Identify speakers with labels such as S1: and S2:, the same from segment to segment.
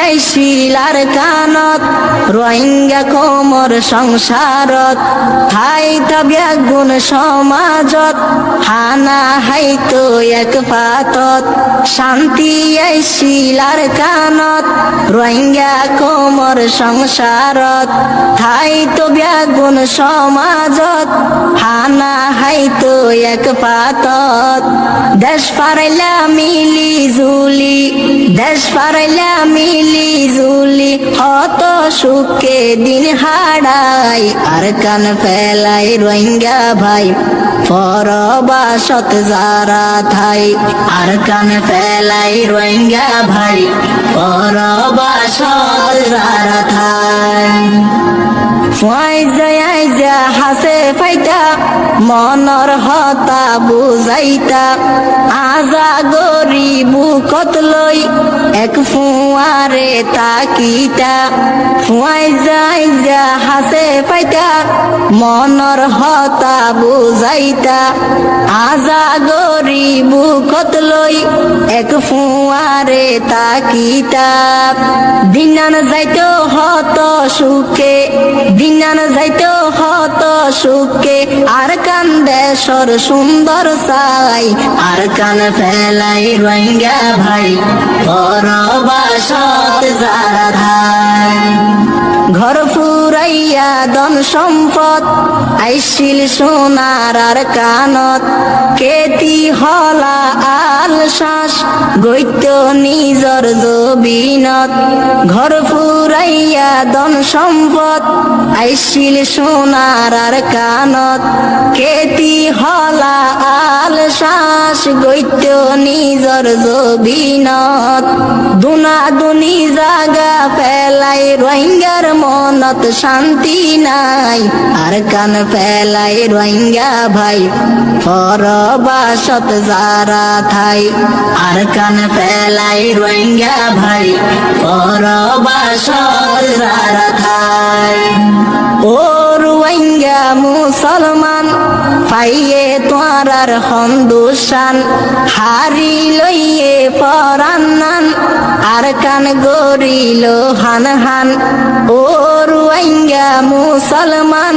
S1: আইছিলার কানত রোহিঙ্গা কোমর সংসারত হাইতা ব্যাগুণ সমাজত হানা হাইতো এক পাতত শান্তি আইছিলার কানত রোহিঙ্গা কোমর সংসারত হাইতো ব্যাগুণ সমাজত হানা হাইতো এক পাতত দেশ পারাইলা মিলি জুলি দেশ পারাইলা মিলি জুলি হত সুখে দিন হারাই আর কান ফেলাই রোহিঙ্গা ভাই পরবাসত যারা থাই আর কান ফেলাই রোহিঙ্গা ভাই পরবাসত যারা থাই আইজা হাসে ফাইতা মনর হতা বুঝাইতা আজা গরিবু কতলই এক ফুয়ারে তাকিতা আইজা হাসে ফাইতা মনর হতা বুঝাইতা আজা গরিবু কতলই এক ফুয়ারে তাকিতা দিনান যাইতো হত সুখে দিনান যাইতো হত সুখে আর কান দেশর সুন্দর সাই আর কান ফেলাই রোহিঙ্গা ভাই পরবাসত যারা ধাই ঘর ফুরাইয়া ধন সম্পদ আইছিল সোনার আর কানত কেতি হলা আল শ্বাস গৈত্য নিজর জবিনত ঘর ফুরাইয়া ধন সম্পদ আইছিল সোনার আর কানত কেতি হলা আল শ্বাস গৈত্য নিজর জবিনত দুনা দুনি জাগা ফেলাই রোহিঙ্গার মনত শান্তি নাই আর কান ফেলাই রোহিঙ্গা ভাই পরবাসত যারা থাই আর কান ফেলাই রোহিঙ্গা ভাই পরবাসত যারা থাই ও রোহিঙ্গা মুসলমান পাইয়ে তোয়ার হন্দুসান হারি লইয়ে পরান্নান আর কান গরিল হান হান ও রোহিঙ্গা মুসলমান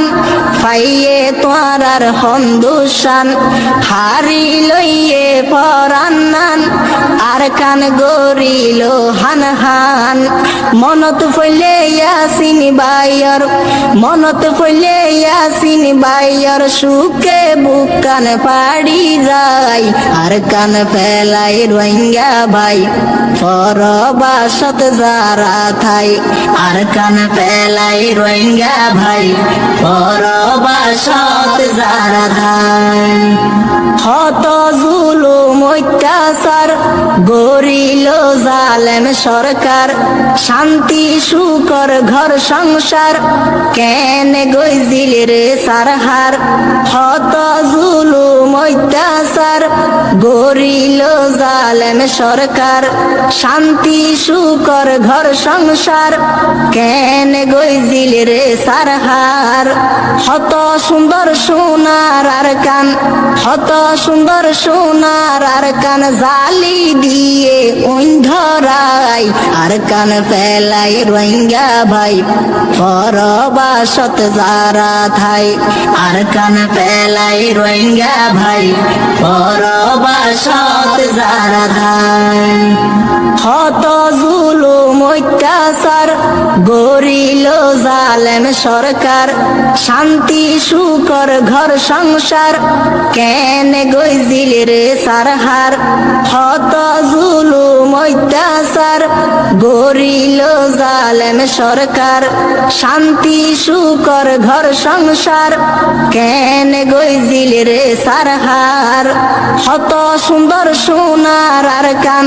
S1: পাইয়ে তোয়ার হন্দুসান হারি লইয়ে পরান্নান আর কান গরিল হান হান মনত ফইলে ইয়াসিন বাইয়র মনত ফইলে ইয়াসিন বাইয়র সুখে বুকান পাড়ি যায় আর কান ফেলাই রোহিঙ্গা ভাই পরবাসত যারা থাই আর কান ফেলাই রোহিঙ্গা ভাই পরবাসত যারা থাই হত জুলুম অত্যাচার গরিল জালেম সরকার শান্তি সুকর ঘর সংসার কেন গইজিল রে সারহার হত জুলুম অত্যাচার গরিল জালেম সরকার শান্তি সুকর ঘর সংসার কেন গইজিল রে সারহার হত সুন্দর সোনার আর কান হত সুন্দর সোনার আর কান জালি দিয়ে অন্ধরাই আর কান ফেলাই রোহিঙ্গা ভাই পরবাসত যারা থাই আর কান ফেলাই রোহিঙ্গা ভাই পরবাসত যারা থাই হত জুলুম অত্যাচার গরিল জালেম সরকার শান্তি সুকর ঘর সংসার কেন গইজিল রে সারহার হত জুলুম অত্যাচার গরিল জালেম সরকার শান্তি সুকর ঘর সংসার কেন গইজিল রে সারহার হত সুন্দর সোনার আর কান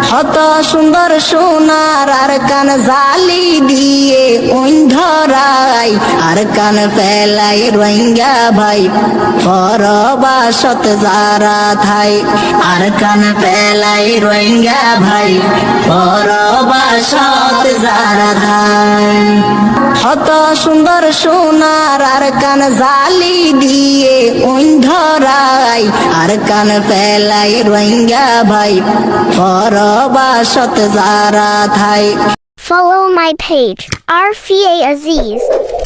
S1: হত সুন্দর সোনার আর কান জালি দিয়ে অন্ধরাই আর কান ফেলাই রোহিঙ্গা ভাই পরবাসত যারা থাই আর কান ফেলাই রোহিঙ্গা ভাই পরবাসত যারা থাই হত সুন্দর সোনার আর কান জালি দিয়ে অন্ধরাই আর কান ফেলাই রোহিঙ্গা ভাই পরবাসত যারা থাই।
S2: Follow my page, RFA Aziz.